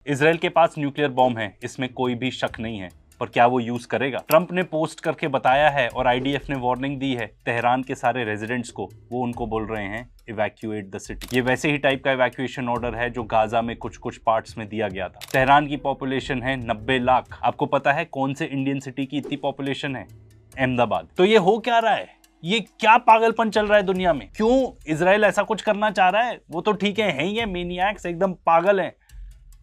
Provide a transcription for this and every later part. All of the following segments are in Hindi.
इजराइल के पास न्यूक्लियर बॉम्ब है, इसमें कोई भी शक नहीं है, पर क्या वो यूज करेगा? ट्रंप ने पोस्ट करके बताया है और आईडीएफ ने वार्निंग दी है तेहरान के सारे रेजिडेंट्स को। वो उनको बोल रहे हैं इवैक्यूएट द सिटी। ये वैसे ही टाइप का इवैक्यूएशन ऑर्डर है जो गाजा में कुछ कुछ पार्ट्स में दिया गया था। तेहरान की पॉपुलेशन है 90 लाख। आपको पता है कौन से इंडियन सिटी की इतनी पॉपुलेशन है? अहमदाबाद। तो ये हो क्या रहा है? ये क्या पागलपन चल रहा है दुनिया में? क्यों इजराइल ऐसा कुछ करना चाह रहा है? वो तो ठीक है ही है, मेनियाक्स एकदम पागल हैं,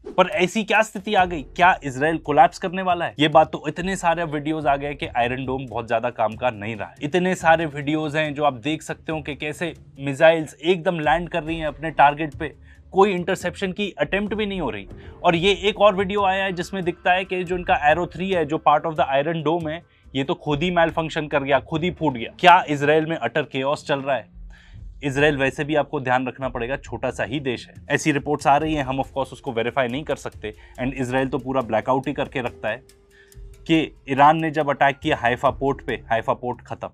पर ऐसी क्या स्थिति आ गई? क्या इजराइल कोलैप्स करने वाला है? ये बात तो इतने सारे वीडियोस आ गए कि आयरन डोम बहुत ज्यादा काम का नहीं रहा है। इतने सारे वीडियोस हैं जो आप देख सकते हो कि कैसे मिसाइल्स एकदम लैंड कर रही हैं अपने टारगेट पे, कोई इंटरसेप्शन की अटेम्प्ट भी नहीं हो रही। और ये एक और वीडियो आया है जिसमें दिखता है कि जो इनका एरो 3 है, जो पार्ट ऑफ द आयरन डोम है, ये तो खुद ही मैल फंक्शन कर गया, खुद ही फूट गया। क्या इजराइल में अटर केओस चल रहा है? इजराइल वैसे भी आपको ध्यान रखना पड़ेगा छोटा सा ही देश है। ऐसी रिपोर्ट्स आ रही हैं, हम ऑफ कोर्स उसको वेरीफाई नहीं कर सकते। एंड इजराइल तो पूरा ब्लैकआउट ही करके रखता है कि ईरान ने जब अटैक किया हाइफा पोर्ट पे, हाइफा पोर्ट खत्म।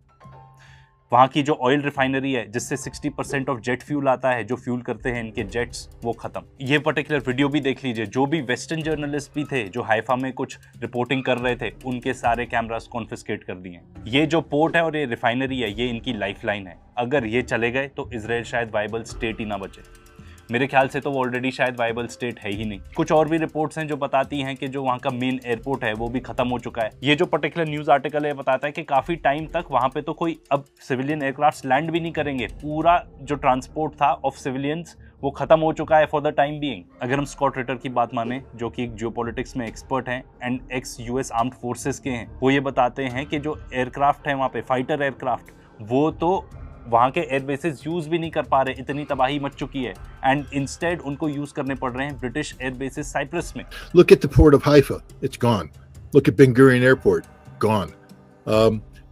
वहाँ की जो ऑयल रिफाइनरी है जिससे 60% ऑफ जेट फ्यूल आता है, जो फ्यूल करते हैं इनके जेट्स, वो खत्म। ये पर्टिकुलर वीडियो भी देख लीजिए। जो भी वेस्टर्न जर्नलिस्ट भी थे जो हाइफा में कुछ रिपोर्टिंग कर रहे थे, उनके सारे कैमरास कॉन्फिस्केट कर दिए। ये जो पोर्ट है और ये रिफाइनरी है, ये इनकी लाइफलाइन है। अगर ये चले गए तो इजराइल शायद वाइबल स्टेट ही ना बचे। मेरे ख्याल से तो वो ऑलरेडी शायद वाइबल स्टेट है ही नहीं। कुछ और भी रिपोर्ट्स हैं जो बताती हैं कि जो वहाँ का मेन एयरपोर्ट है वो भी खत्म हो चुका है। ये जो पर्टिकुलर न्यूज आर्टिकल है बताता है कि काफी टाइम तक वहाँ पे तो कोई अब सिविलियन एयरक्राफ्ट लैंड भी नहीं करेंगे। पूरा जो ट्रांसपोर्ट था ऑफ सिविलियंस वो खत्म हो चुका है फॉर द टाइम बीइंग। अगर हम स्कॉट रिटर की बात माने, जो कि एक जियोपॉलिटिक्स में एक्सपर्ट हैं and x US armed forces के हैं, वो ये बताते हैं कि जो एयरक्राफ्ट है वहाँ पे, फाइटर एयरक्राफ्ट, वो तो वहाँ के एयरबेसेस यूज भी नहीं कर पा रहे, इतनी तबाही मच चुकी है। एंड इंस्टेड उनको यूज करने पड़ रहे हैं ब्रिटिश एयरबेसेस साइप्रस में। Look at the port of Haifa, it's gone. Look at Ben Gurion Airport, gone.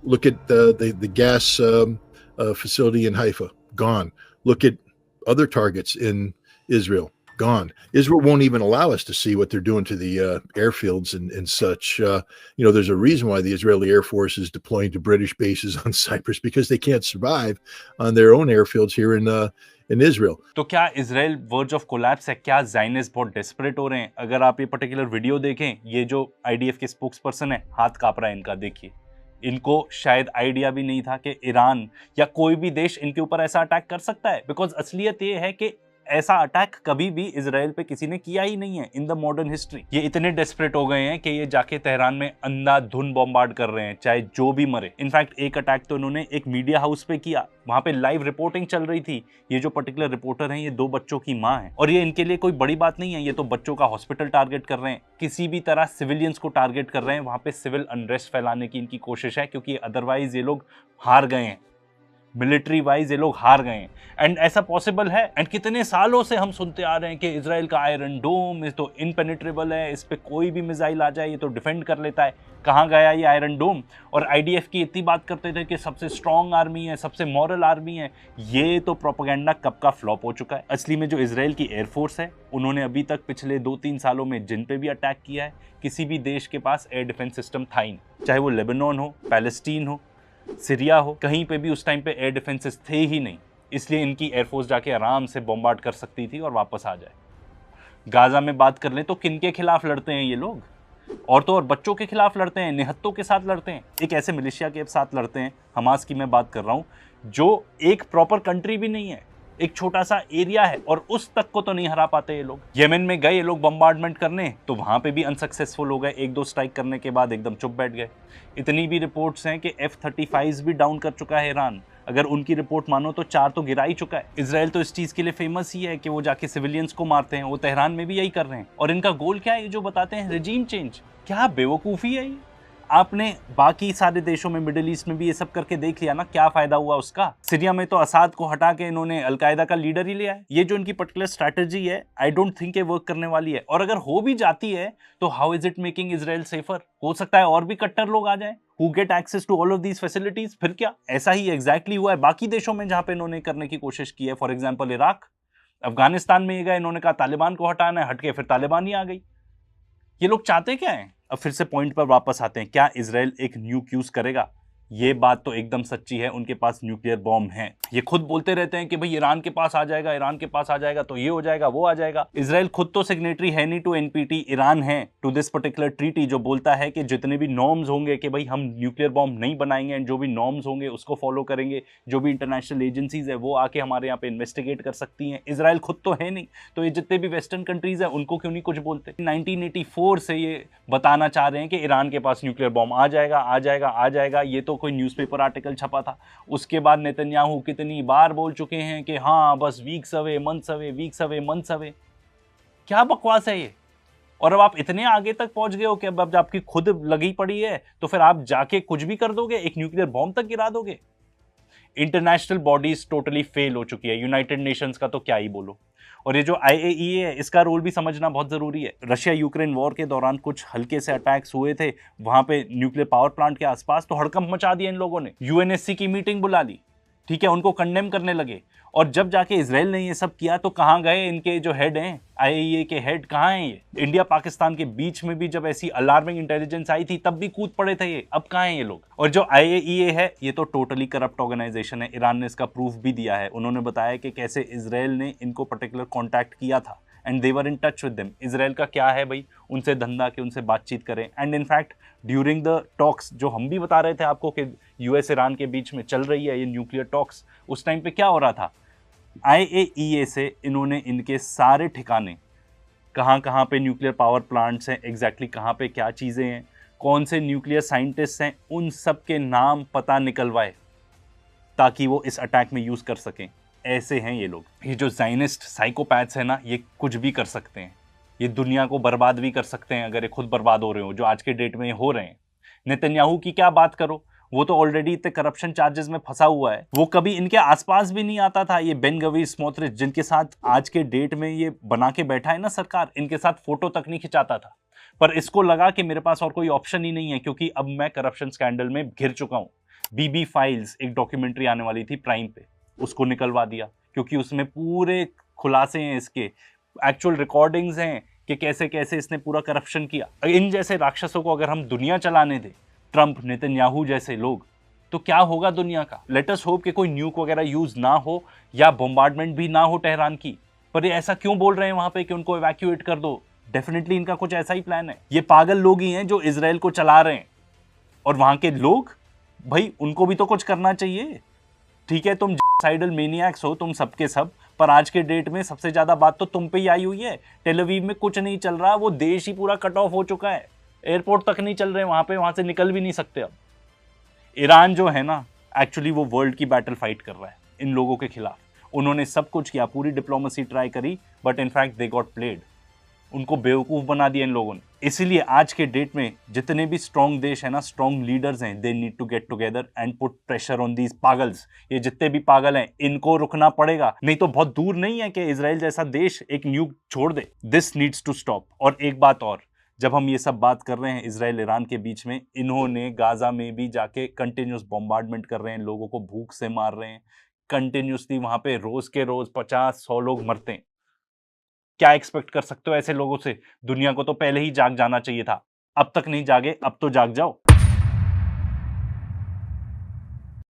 Look at the gas facility in Haifa, gone. Look at other targets in Israel, gone. Israel won't even allow us to see what they're doing to the airfields and such. There's a reason why the Israeli Air Force is deploying to British bases on Cyprus, because they can't survive on their own airfields here in Israel. तो क्या इजराइल वर्ज ऑफ कोलैप्स है? क्या ज़ायनिस्ट बहुत डेस्परेट हो रहे हैं? अगर आप ये पर्टिकुलर वीडियो देखें, ये जो आईडीएफ के स्पोक्स पर्सन है, हाथ कांप रहा है इनका, देखिए। इनको शायद आइडिया भी नहीं था कि ईरान या कोई भी देश इनके ऊपर ऐसा अटैक कर सकता है। बिकॉज असलियत ये है कि ऐसा अटैक कभी भी इजराइल पे किसी ने किया ही नहीं है इन द मॉडर्न हिस्ट्री। ये इतने डेस्परेट हो गए हैं कि ये जाके तेहरान में अंधाधुन बॉम्बार्ड कर रहे हैं, चाहे जो भी मरे। इनफैक्ट एक अटैक तो इन्होंने एक मीडिया हाउस पे किया, वहां पे लाइव रिपोर्टिंग चल रही थी। ये जो पर्टिकुलर रिपोर्टर हैं, ये 2 बच्चों की माँ है, और ये इनके लिए कोई बड़ी बात नहीं है। ये तो बच्चों का हॉस्पिटल टारगेट कर रहे हैं, किसी भी तरह सिविलियंस को टारगेट कर रहे हैं। वहां पे सिविल अनरेस्ट फैलाने की इनकी कोशिश है, क्योंकि अदरवाइज ये लोग हार गए हैं। मिलिट्री वाइज ये लोग हार गए हैं। एंड ऐसा पॉसिबल है। एंड कितने सालों से हम सुनते आ रहे हैं कि इजराइल का आयरन डोम तो इनपेनिट्रेबल है, इस पे कोई भी मिसाइल आ जाए ये तो डिफेंड कर लेता है। कहाँ गया ये आयरन डोम? और आईडीएफ की इतनी बात करते थे कि सबसे स्ट्रॉन्ग आर्मी है, सबसे मॉरल आर्मी है। ये तो प्रोपेगेंडा कब का फ्लॉप हो चुका है। असली में जो इजराइल की एयरफोर्स है, उन्होंने अभी तक पिछले 2-3 सालों में जिन पे भी अटैक किया है, किसी भी देश के पास एयर डिफेंस सिस्टम था ही नहीं। चाहे वो लेबनान हो, पैलेस्टीन हो, सीरिया हो, कहीं पे भी उस टाइम पे एयर डिफेंसेस थे ही नहीं। इसलिए इनकी एयरफोर्स जाके आराम से बॉम्बार्ड कर सकती थी और वापस आ जाए। गाजा में बात कर लें तो किनके खिलाफ लड़ते हैं ये लोग? और तो और बच्चों के खिलाफ लड़ते हैं, निहत्तों के साथ लड़ते हैं, एक ऐसे मिलिशिया के साथ लड़ते हैं, हमास की मैं बात कर रहा हूँ, जो एक प्रॉपर कंट्री भी नहीं है, एक छोटा सा एरिया है, और उस तक को तो नहीं हरा पाते ये लोग। येमेन में गए ये लोग बम्बार्डमेंट करने, तो वहां पे भी अनसक्सेसफुल हो गए। 1-2 स्ट्राइक करने के बाद एकदम चुप बैठ गए। इतनी भी रिपोर्ट्स हैं कि F-35 भी डाउन कर चुका है ईरान। अगर उनकी रिपोर्ट मानो तो 4 तो गिरा ही चुका है। इजराइल तो इस चीज के लिए फेमस ही है कि वो जाके सिविलियंस को मारते हैं। वो तेहरान में भी यही कर रहे हैं। और इनका गोल क्या है, जो बताते हैं रिजीम चेंज। क्या बेवकूफ़ी है ये? आपने बाकी सारे देशों में, मिडिल ईस्ट में भी ये सब करके देख लिया ना, क्या फायदा हुआ उसका? सीरिया में तो असाद को हटा के इन्होंने अलकायदा का लीडर ही लिया है। ये जो इनकी पर्टिकुलर स्ट्रैटेजी है, आई डोंट थिंक ये वर्क करने वाली है। और अगर हो भी जाती है तो how is it making Israel safer? हो सकता है और भी कट्टर लोग आ जाएं who get access to all of these facilities। फिर क्या? ऐसा ही एग्जैक्टली हुआ है बाकी देशों में जहां पे इन्होंने करने की कोशिश की है। फॉर एग्जाम्पल इराक, अफगानिस्तान में ये गए, इन्होंने कहा तालिबान को हटाना है, हटके फिर तालिबान ही आ गई। ये लोग चाहते क्या है? अब फिर से पॉइंट पर वापस आते हैं, क्या इजराइल एक न्यूक यूज करेगा? ये बात तो एकदम सच्ची है, उनके पास न्यूक्लियर बॉम्ब है। ये खुद बोलते रहते हैं कि भाई ईरान के पास आ जाएगा, ईरान के पास आ जाएगा तो ये हो जाएगा, वो आ जाएगा। इजराइल खुद तो सिग्नेटरी है नहीं टू एनपीटी, ईरान है टू दिस पर्टिकुलर ट्रीटी, जो बोलता है कि जितने भी नॉर्म्स होंगे कि भाई हम न्यूक्लियर बॉम्ब नहीं बनाएंगे, एंड जो भी नॉर्म्स होंगे उसको फॉलो करेंगे, जो भी इंटरनेशनल एजेंसीज है वो आके हमारे यहाँ पे इन्वेस्टिगेट कर सकती हैं। इजराइल खुद तो है नहीं, तो ये जितने भी वेस्टर्न कंट्रीज है उनको क्यों नहीं कुछ बोलते। 1984 से ये बताना चाह रहे हैं कि ईरान के पास न्यूक्लियर बॉम्ब आ जाएगा, आ जाएगा, आ जाएगा। ये तो कोई न्यूज़पेपर आर्टिकल छपा था। उसके बाद नेतन्याहू कितनी बार बोल चुके हैं कि हाँ बस weeks away, months away, weeks away, months away. क्या बकवास है ये। और अब आप इतने आगे तक पहुंच गए हो कि अब आपकी खुद लगी पड़ी है तो फिर आप जाके कुछ भी कर दोगे, एक न्यूक्लियर बॉम्ब तक गिरा दोगे। इंटरनेशनल बॉडीज टोटली फेल हो चुकी है, यूनाइटेड नेशंस का तो क्या ही बोलो। और ये जो IAEA है इसका रोल भी समझना बहुत जरूरी है। रशिया यूक्रेन वॉर के दौरान कुछ हल्के से अटैक्स हुए थे वहां पे न्यूक्लियर पावर प्लांट के आसपास, तो हड़कंप मचा दिया इन लोगों ने, UNSC की मीटिंग बुला ली, ठीक है, उनको कंडेम करने लगे। और जब जाके इजराइल ने ये सब किया तो कहाँ गए इनके जो हेड हैं, IAEA के हेड कहाँ हैं ये? इंडिया पाकिस्तान के बीच में भी जब ऐसी अलार्मिंग इंटेलिजेंस आई थी तब भी कूद पड़े थे ये, अब कहाँ हैं ये लोग? और जो IAEA है ये तो टोटली करप्ट ऑर्गेनाइजेशन है। ईरान ने इसका प्रूफ भी दिया है, उन्होंने बताया कि कैसे इजराइल ने इनको पर्टिकुलर कॉन्टैक्ट किया था and they were in touch with them. Israel का क्या है भाई, उनसे धंधा कि उनसे बातचीत करें। And in fact during the talks, जो हम भी बता रहे थे आपको कि US ईरान के बीच में चल रही है ये न्यूक्लियर टॉक्स, उस टाइम पे क्या हो रहा था, IAEA से इन्होंने इनके सारे ठिकाने, कहाँ कहाँ पे न्यूक्लियर पावर प्लांट्स हैं, एग्जैक्टली कहाँ पे क्या चीज़ें हैं, कौन से न्यूक्लियर साइंटिस्ट हैं, उन सब के नाम पता निकलवाए ताकि वो इस अटैक में यूज़ कर सकें। ऐसे हैं ये लोग। ये जो ज़ाइनिस्ट साइकोपैथ्स हैं ना, ये कुछ भी कर सकते हैं, ये दुनिया को बर्बाद भी कर सकते हैं अगर ये खुद बर्बाद हो रहे हो, जो आज के डेट में हो रहे हैं। नेतन्याहू की क्या बात करो, वो तो ऑलरेडी इतने करप्शन चार्जेस में फंसा हुआ है, वो कभी इनके आसपास भी नहीं आता था। ये बेन गवीर स्मोट्रिच जिनके साथ आज के डेट में ये बना के बैठा है ना सरकार, इनके साथ फोटो तक नहीं खिंचाता था, पर इसको लगा कि मेरे पास और कोई ऑप्शन ही नहीं है क्योंकि अब मैं करप्शन स्कैंडल में घिर चुका हूं। BB फाइल्स एक डॉक्यूमेंट्री आने वाली थी प्राइम पे, उसको निकलवा दिया क्योंकि उसमें पूरे खुलासे हैं, इसके एक्चुअल रिकॉर्डिंग्स हैं कि कैसे कैसे इसने पूरा करप्शन किया। इन जैसे राक्षसों को अगर हम दुनिया चलाने दें, ट्रंप, नेतन्याहू जैसे लोग, तो क्या होगा दुनिया का। लेट अस होप कि कोई न्यूक वगैरह यूज ना हो या बॉम्बार्डमेंट भी ना हो तेहरान की। पर ये ऐसा क्यों बोल रहे हैं वहां पे कि उनको इवैक्यूएट कर दो? डेफिनेटली इनका कुछ ऐसा ही प्लान है। ये पागल लोग ही हैं जो इजराइल को चला रहे हैं, और वहां के लोग, भाई उनको भी तो कुछ करना चाहिए। ठीक है, तुम साइडल मेनियाक्स हो तुम सबके सब, पर आज के डेट में सबसे ज्यादा बात तो तुम पे ही आई हुई है। टेल अवीव में कुछ नहीं चल रहा, वो देश ही पूरा कट ऑफ हो चुका है, एयरपोर्ट तक नहीं चल रहे वहां पे, वहां से निकल भी नहीं सकते अब। ईरान जो है ना, एक्चुअली वो वर्ल्ड की बैटल फाइट कर रहा है इन लोगों के खिलाफ। उन्होंने सब कुछ किया, पूरी डिप्लोमेसी ट्राई करी, but in fact they got played. उनको बेवकूफ बना दिया इन लोगों ने। इसीलिए आज के डेट में जितने भी स्ट्रॉन्ग देश है ना, स्ट्रॉन्ग लीडर्स हैं, they need to get together and put pressure on these पागल्स। ये जितने भी पागल हैं इनको रुकना पड़ेगा, नहीं तो बहुत दूर नहीं है कि इजराइल जैसा देश एक न्यूक छोड़ दे। This needs to stop. और एक बात और, जब हम ये सब बात कर रहे हैं इजराइल ईरान के बीच में, इन्होंने गाजा में भी जाके कंटिन्यूस बॉम्बार्डमेंट कर रहे हैं, लोगों को भूख से मार रहे हैं कंटिन्यूसली। वहां पे रोज के रोज 50-100 लोग मरते हैं। क्या एक्सपेक्ट कर सकते हो ऐसे लोगों से? दुनिया को तो पहले ही जाग जाना चाहिए था, अब तक नहीं जागे, अब तो जाग जाओ।